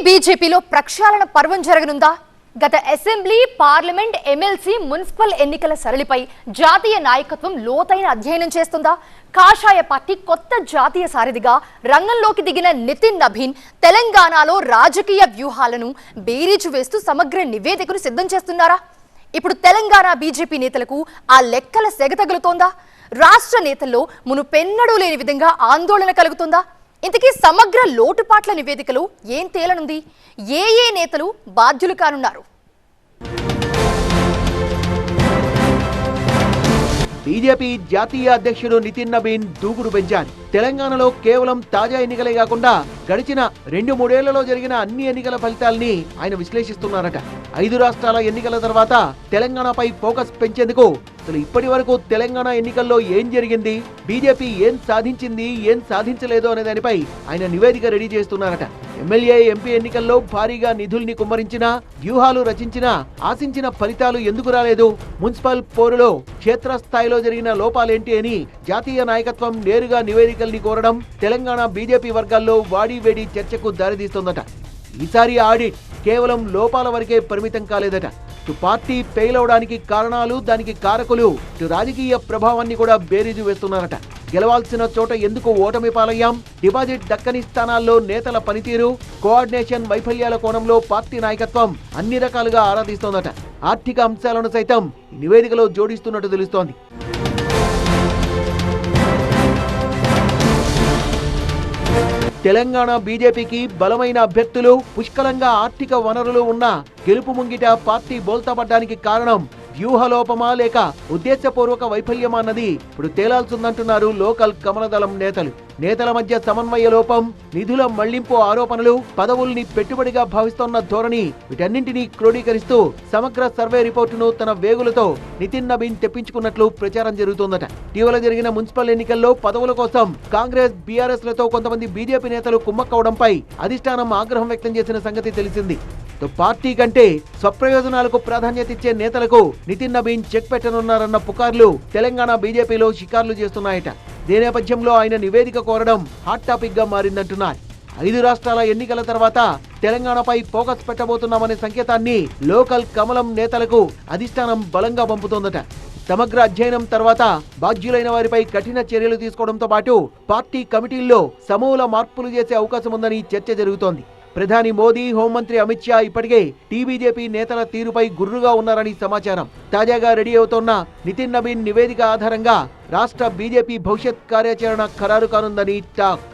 బీజేపీలో ప్రక్షాళన పర్వం జరగనుందా? గత అసెంబ్లీ, పార్లమెంట్, ఎమ్మెల్సీ, మున్సిపల్ ఎన్నికల సరళిపై జాతీయ నాయకత్వం లోతైన అధ్యయనం చేస్తుందా? కాషాయ పార్టీ కొత్త జాతీయ సారథిగా రంగంలోకి దిగిన నితిన్ నబీన్ తెలంగాణలో రాజకీయ వ్యూహాలను బేరీజు వేస్తూ సమగ్ర నివేదికను సిద్ధం చేస్తున్నారా? ఇప్పుడు తెలంగాణ బీజేపీ నేతలకు ఆ లెక్కల సెగ తగులుతోందా? రాష్ట్ర నేతల్లో మునుపెన్నడూ లేని విధంగా ఆందోళన కలుగుతుందా? ఇంతకీ సమగ్ర లోటుపాట్ల నివేదికలు ఏం తేలనుంది? ఏ నేతలు బాధ్యులు కానున్నారు? బీజేపీ జాతీయ అధ్యక్షుడు నితిన్ నబీన్ దూకుడు పెంచారు. తెలంగాణలో కేవలం తాజా ఎన్నికలే కాకుండా గడిచిన 2-3 ఏళ్లలో జరిగిన అన్ని ఎన్నికల ఫలితాల్ని ఆయన విశ్లేషిస్తున్నారట. 5 రాష్ట్రాల ఎన్నికల తర్వాత తెలంగాణపై ఫోకస్ పెంచేందుకు అసలు ఇప్పటి వరకు తెలంగాణ ఎన్నికల్లో ఏం జరిగింది, బీజేపీ ఏం సాధించింది, ఏం సాధించలేదు అనే దానిపై ఆయన నివేదిక రెడీ చేస్తున్నారట. ఎమ్మెల్యే, ఎంపీ ఎన్నికల్లో భారీగా నిధుల్ని కుమ్మరించినా, వ్యూహాలు రచించినా ఆశించిన ఫలితాలు ఎందుకు రాలేదు, మున్సిపల్ పోరులో క్షేత్రస్థాయిలో జరిగిన లోపాలేంటి అని జాతీయ నాయకత్వం నేరుగా నివేదికల్ని కోరడం తెలంగాణ బీజేపీ వర్గాల్లో వాడీవేడి చర్చకు దారితీస్తోందట. ఈసారి ఆడిట్ కేవలం లోపాల వరకే పరిమితం కాలేదట. ఇటు పార్టీ ఫెయిల్ అవడానికి కారణాలు, దానికి కారకులు, ఇటు రాజకీయ ప్రభావాన్ని కూడా బేరీజు వేస్తున్నారట. గెలవాల్సిన చోట ఎందుకు ఓటమి పాలయ్యాం, డిపాజిట్ దక్కని స్థానాల్లో నేతల పనితీరు, కోఆర్డినేషన్ వైఫల్యాల కోణంలో పార్టీ నాయకత్వం అన్ని రకాలుగా ఆరాధిస్తోందట. ఆర్థిక అంశాలను సైతం ఈ నివేదికలో జోడిస్తున్నట్టు తెలుస్తోంది. తెలంగాణ బీజేపీకి బలమైన అభ్యర్థులు, పుష్కలంగా ఆర్థిక వనరులు ఉన్న గెలుపు ముంగిట పార్టీ బోల్తాపడ్డానికి కారణం వ్యూహలోపమా లేక ఉద్దేశపూర్వక వైఫల్యమా అన్నది ఇప్పుడు తేలాల్సిందంటున్నారు లోకల్ కమలదళం నేతలు. నేతల మధ్య సమన్వయ లోపం, నిధుల మళ్లింపు ఆరోపణలు, పదవుల్ని పెట్టుబడిగా భావిస్తోన్న ధోరణి, వీటన్నింటినీ క్రోడీకరిస్తూ సమగ్ర సర్వే రిపోర్టును తన వేగులతో నితిన్ నబీన్ తెప్పించుకున్నట్లు ప్రచారం జరుగుతోందట. ఇటీవల జరిగిన మున్సిపల్ ఎన్నికల్లో పదవుల కోసం కాంగ్రెస్, బీఆర్ఎస్ లతో కొంతమంది బీజేపీ నేతలు కుమ్మక్కవడంపై అధిష్టానం ఆగ్రహం వ్యక్తం చేసిన సంగతి తెలిసింది. పార్టీ కంటే స్వప్రయోజనాలకు ప్రాధాన్యత ఇచ్చే నేతలకు నితిన్ నబీన్ చెక్ పెట్టనున్నారన్న పుకార్లు తెలంగాణ బీజేపీలో షికార్లు చేస్తున్నాయట. ఈ నేపథ్యంలో ఆయన నివేదిక కోరడం హాట్ టాపిక్ గా మారిందంటున్నారు. 5 రాష్ట్రాల ఎన్నికల తర్వాత తెలంగాణపై ఫోకస్ పెట్టబోతున్నామనే సంకేతాన్ని లోకల్ కమలం నేతలకు అధిష్టానం బలంగా పంపుతోందట. సమగ్ర అధ్యయనం తర్వాత బాధ్యులైన వారిపై కఠిన చర్యలు తీసుకోవడంతో పాటు పార్టీ కమిటీల్లో సమూల మార్పులు చేసే అవకాశం ఉందని చర్చ జరుగుతోంది. ప్రధాని మోదీ, హోంమంత్రి అమిత్ షా ఇప్పటికే టీబీజేపీ నేతల తీరుపై గుర్రుగా ఉన్నారని సమాచారం. తాజాగా రెడీ అవుతోన్న నితిన్ నబీన్ నివేదిక ఆధారంగా రాష్ట్ర బీజేపీ భవిష్యత్ కార్యాచరణ ఖరారు కానుందని టాక్.